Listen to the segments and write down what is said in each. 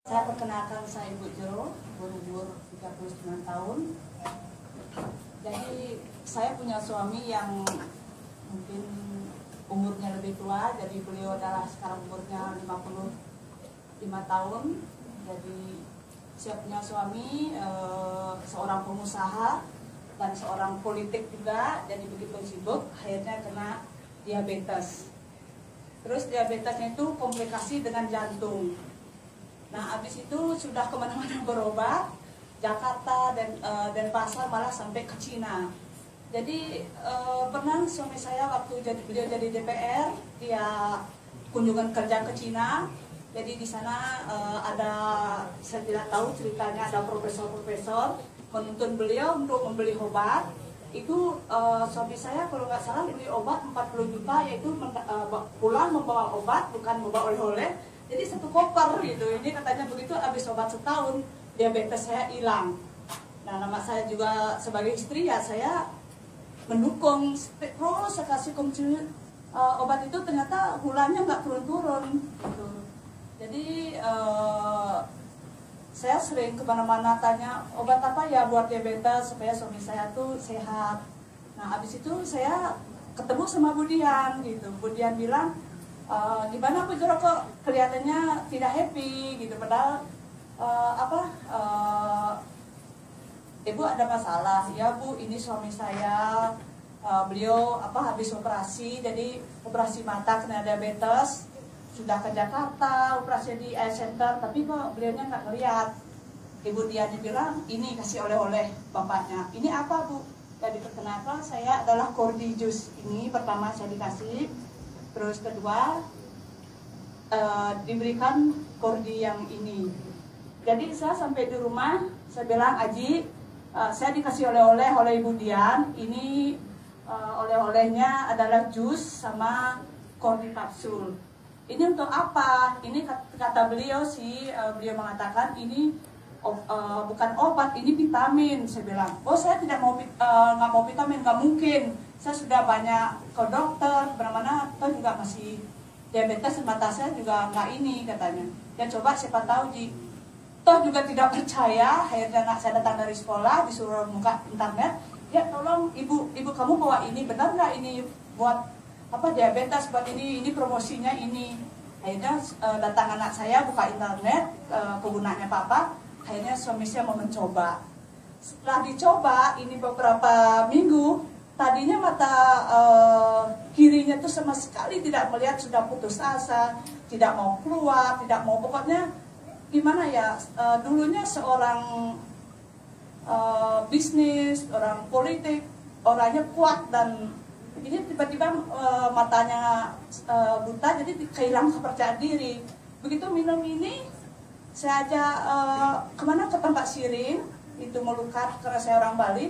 Saya perkenalkan, saya Ibu Jero, berumur 39 tahun. Jadi saya punya suami yang mungkin umurnya lebih tua. Jadi beliau adalah sekarang umurnya 55 tahun. Jadi saya punya suami seorang pengusaha dan seorang politik juga. Jadi begitu sibuk akhirnya kena diabetes. Terus diabetesnya itu komplikasi dengan jantung. Nah, habis itu sudah kemana-mana berobat, Jakarta dan pasar malah sampai ke Cina. Jadi pernah suami saya waktu beliau jadi DPR, dia kunjungan kerja ke Cina. Jadi di sana saya tidak tahu ceritanya, ada profesor-profesor menuntun beliau untuk membeli obat. Itu suami saya kalau nggak salah beli obat 40 juta, yaitu pulang membawa obat, bukan membawa oleh-oleh. Jadi satu koper gitu. Ini katanya begitu, habis obat setahun diabetes saya hilang. Nah, nama saya juga sebagai istri ya saya mendukung terus saya kasih obat itu, ternyata gulanya nggak turun-turun gitu. Jadi saya sering kemana-mana tanya obat apa ya buat diabetes supaya suami saya tuh sehat. Nah, habis itu saya ketemu sama Budian gitu. Budian bilang, gimana Bu Jero kok kelihatannya tidak happy gitu, padahal Ibu ada masalah. Ya Bu, ini suami saya beliau habis operasi, jadi operasi mata kena diabetes, sudah ke Jakarta operasi di eye center, tapi kok beliaunya nggak ngeliat. Ibu Dianya bilang ini kasih oleh-oleh bapaknya. Ini apa Bu? Jadi perkenalkan, saya adalah Cordi Juice. Ini pertama saya dikasih. Terus kedua diberikan Cordi yang ini. Jadi saya sampai di rumah, saya bilang, Aji, saya dikasih oleh-oleh oleh Ibu Dian. Ini oleh-olehnya adalah jus sama Cordi kapsul. Ini untuk apa? Ini kata beliau sih, beliau mengatakan ini bukan obat, ini vitamin. Saya bilang, oh saya tidak mau nggak mau vitamin, nggak mungkin. Saya sudah banyak ke dokter, mana-mana, toh juga masih diabetes, mata saya juga nggak ini katanya. Ya coba siapa tahu Ji. Toh juga tidak percaya, akhirnya anak saya datang dari sekolah, disuruh buka internet. Ya tolong ibu kamu bawa ini, benar nggak ini buat diabetes, buat ini promosinya ini. Akhirnya datang anak saya buka internet, kegunaannya apa, akhirnya suami saya mau mencoba. Setelah dicoba, ini beberapa minggu, tadinya mata kirinya tuh sama sekali tidak melihat, sudah putus asa, tidak mau keluar, tidak mau, pokoknya gimana ya, dulunya seorang bisnis, orang politik, orangnya kuat, dan ini tiba-tiba matanya buta, jadi kehilangan kepercayaan diri. Begitu minum ini, saya aja kemana ke tempat siring, itu melukat karena saya orang Bali.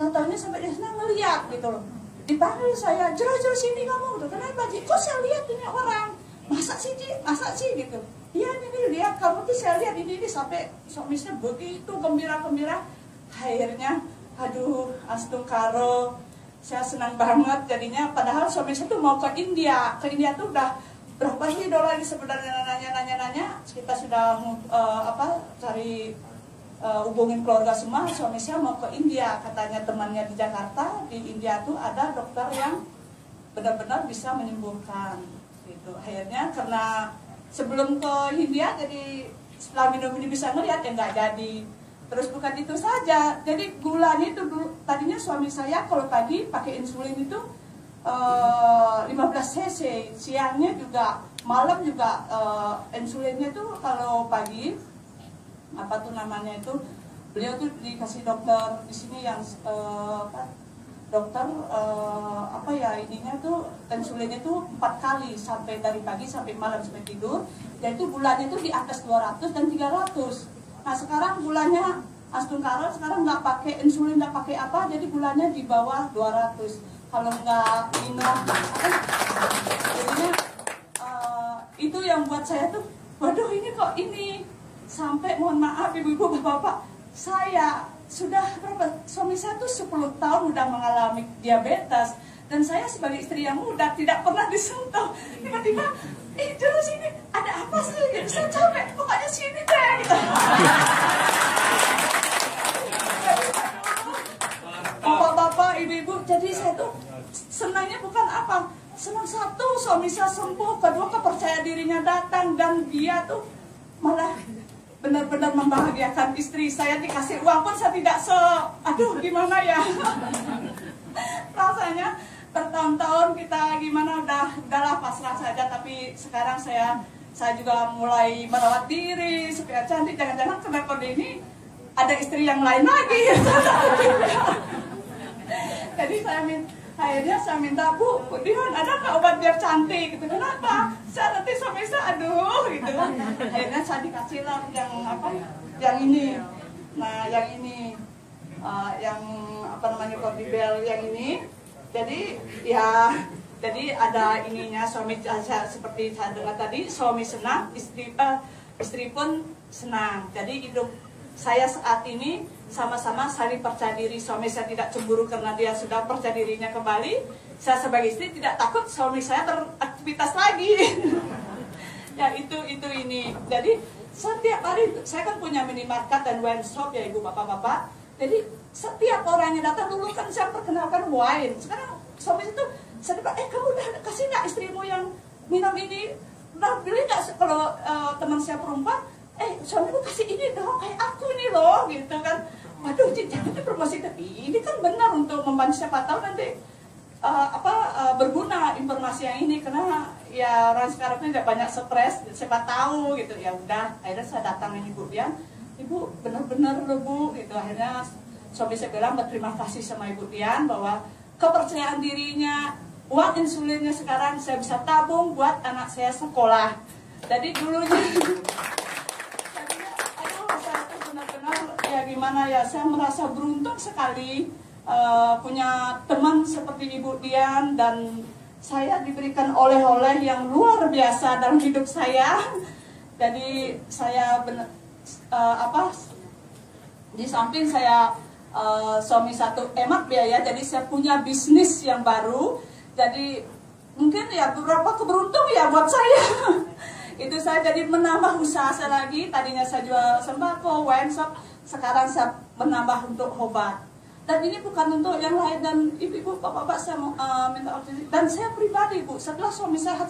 Tahu-tahunya sampai dia senang ngeliat gitu loh. Dipanggil saya, Jero sini kamu gitu. Kenapa Ji? Kok saya lihat ini orang? Masa sih Ji? Masa sih gitu? Iya ini lihat kamu tuh, saya lihat ini sampai suaminya begitu gembira-gembira. Akhirnya, aduh astungkaro, saya senang banget jadinya. Padahal suami saya tuh mau ke India. Ke India tuh udah berapa sih dolar sebenarnya, nanya. Kita sudah cari hubungin keluarga semua, suami saya mau ke India, katanya temannya di Jakarta, di India tuh ada dokter yang benar-benar bisa menyembuhkan gitu. Akhirnya karena sebelum ke India, jadi setelah minum ini bisa ngeliat, ya nggak jadi. Terus bukan itu saja, jadi gulanya itu dulu, tadinya suami saya kalau pagi pakai insulin itu 15 cc, siangnya juga, malam juga insulinnya tuh kalau pagi beliau tuh dikasih dokter di sini yang dokter ininya tuh insulinnya tuh 4 kali sampai dari pagi sampai malam sampai tidur, yaitu gulanya tuh di atas 200 dan 300. Nah sekarang gulanya astungkaro sekarang nggak pakai insulin, nggak pakai apa, jadi gulanya di bawah 200 kalau nggak minum. Jadinya itu yang buat saya tuh, waduh ini kok ini. Sampai mohon maaf ibu-ibu bapak-bapak, saya sudah suami saya tuh 10 tahun udah mengalami diabetes, dan saya sebagai istri yang muda tidak pernah disentuh. Tiba-tiba, Jero sini ada apa sih? Saya capek, pokoknya sini deh Bapak-bapak, ibu-ibu, jadi saya tuh senangnya bukan apa, senang satu suami saya sembuh, kedua kepercayaan dirinya datang, dan dia tuh malah benar-benar membahagiakan istri saya. Dikasih uang pun saya tidak aduh gimana ya. Rasanya bertahun-tahun kita gimana udahlah pasrah saja. Tapi sekarang saya juga mulai merawat diri supaya cantik. Jangan-jangan kena kode ini ada istri yang lain lagi. Jadi akhirnya saya minta, Bu Dion, ada nggak obat biar cantik? Gitu. Kenapa? Saya nanti suami saya, aduh, gitu. Akhirnya saya dikasih lah yang ini. Nah, yang ini, yang apa namanya, Cordibel yang ini. Jadi ya, jadi ada ininya, suami saya seperti saya dengar tadi, suami senang, istri pun senang. Jadi hidup saya saat ini sama-sama saling percaya diri. Suami saya tidak cemburu karena dia sudah percaya dirinya kembali. Saya sebagai istri tidak takut suami saya beraktivitas lagi. Ya itu ini. Jadi setiap hari saya kan punya minimarket dan wine shop ya ibu bapak-bapak. Jadi setiap orang yang datang, dulu kan saya perkenalkan wine. Sekarang suami itu saya bilang, kamu udah kasih nggak istrimu yang minum ini? Udah beli nggak? Kalau teman saya perempuan, suamiku kasih ini dong, kayak aku ini loh, gitu kan. Waduh, jangan promosi, tapi ini kan benar untuk membantu, siapa tahu nanti berguna informasi yang ini, karena ya orang sekarang ini tidak banyak stres, siapa tahu gitu. Ya udah, akhirnya saya datangin ibu dia, ibu benar-benar loh Bu, gitu. Akhirnya suami saya bilang berterima kasih sama ibu Dian bahwa kepercayaan dirinya, uang insulinnya sekarang saya bisa tabung buat anak saya sekolah. Jadi dulunya ya gimana ya, saya merasa beruntung sekali punya teman seperti Ibu Dian, dan saya diberikan oleh-oleh yang luar biasa dalam hidup saya. Jadi saya di samping saya suami satu emak biaya, jadi saya punya bisnis yang baru. Jadi mungkin ya beberapa keberuntung ya buat saya. Itu saya jadi menambah usaha saya lagi. Tadinya saya jual sembako, wine shop, sekarang saya menambah untuk obat. Dan ini bukan untuk yang lain, dan ibu-ibu, bapak-bapak saya mau minta optimis. Dan saya pribadi Bu, setelah suami saya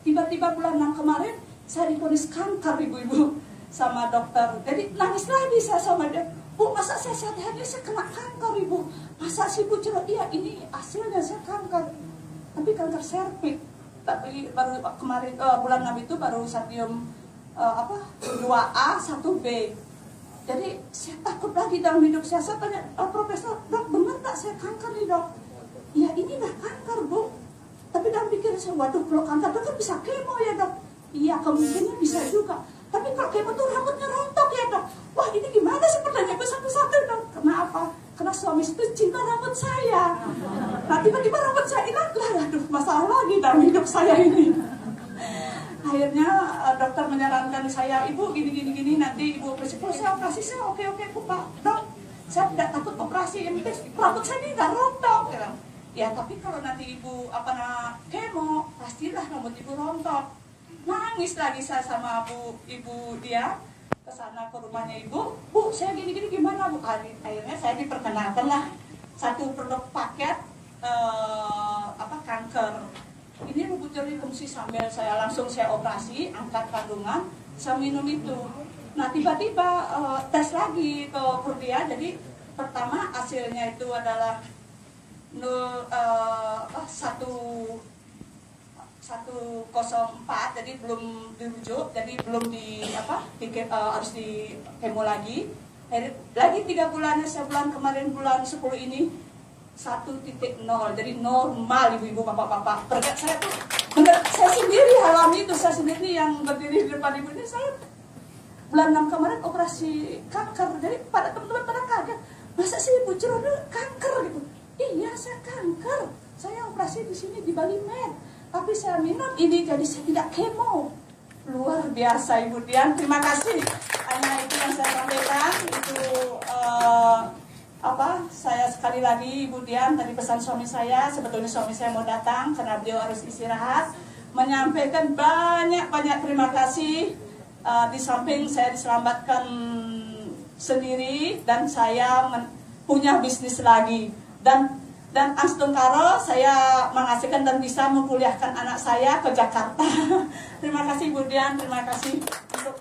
tiba-tiba bulan 6 kemarin saya divonis kanker ibu-ibu sama dokter. Jadi nangis lagi saya sama dia, Bu, masa saya sehat-sehat saya kena kanker ibu? Masa sih Bu? Coba, iya ini hasilnya saya kanker, tapi kanker serviks. Tapi baru kemarin bulan 6 itu baru stadium 2A 1B. Jadi saya takut lagi dalam hidup saya. Saya tanya, Profesor, dok benar tak saya kanker nih dok? Ya ini dah kanker Bu. Tapi dalam pikiran saya, waduh kalau kanker dok kan bisa kemo ya dok? Iya kemungkinan bisa juga. Tapi kalau kemo tuh rambutnya rontok ya dok? Wah ini gimana sih, pertanyaan satu-satu dok? Kenapa? Karena suami itu cinta rambut saya. Nah tiba-tiba rambut saya hilang, aduh masalah lagi dalam hidup saya ini. Akhirnya dokter menyarankan saya, ibu gini, nanti ibu operasi. Kalau saya operasi, saya oke Bu Pak dok, saya tidak takut operasi, yang penting rambut saya ini nggak rontok. Ya tapi kalau nanti ibu kemo, pastilah rambut ibu rontok. Nangis lagi saya sama ibu dia, ke sana ke rumahnya ibu, Bu saya gini gimana Bu? Akhirnya saya diperkenalkan lah satu produk paket kanker. Ini rumput jernih fungsi sambil saya operasi, angkat kandungan, saya minum itu. Nah tiba-tiba tes lagi ke Purdia, jadi pertama hasilnya itu adalah 104, jadi belum dirujuk, jadi belum harus di kemo lagi. Lagi 3 bulannya, sebulan kemarin bulan 10 ini 1.0, jadi normal ibu-ibu bapak-bapak. Saya tuh benar, saya sendiri alami itu, saya sendiri yang berdiri di depan ibu ini. Saya bulan 6 kemarin operasi kanker, jadi pada teman-teman pada kaget, masa sih ibu Cerono kanker gitu? Iya saya kanker, saya operasi di sini di Bali Med, tapi saya minum ini jadi saya tidak kemo. Luar biasa Ibu Dian, terima kasih. Hanya itu yang saya sampaikan. Itu saya sekali lagi Ibu Dian, tadi pesan suami saya, sebetulnya suami saya mau datang karena beliau harus istirahat, menyampaikan banyak terima kasih Di samping saya diselamatkan sendiri dan saya punya bisnis lagi, dan Astung Karo saya menghasilkan dan bisa mengkuliahkan anak saya ke Jakarta. Terima kasih Bu Dian, terima kasih untuk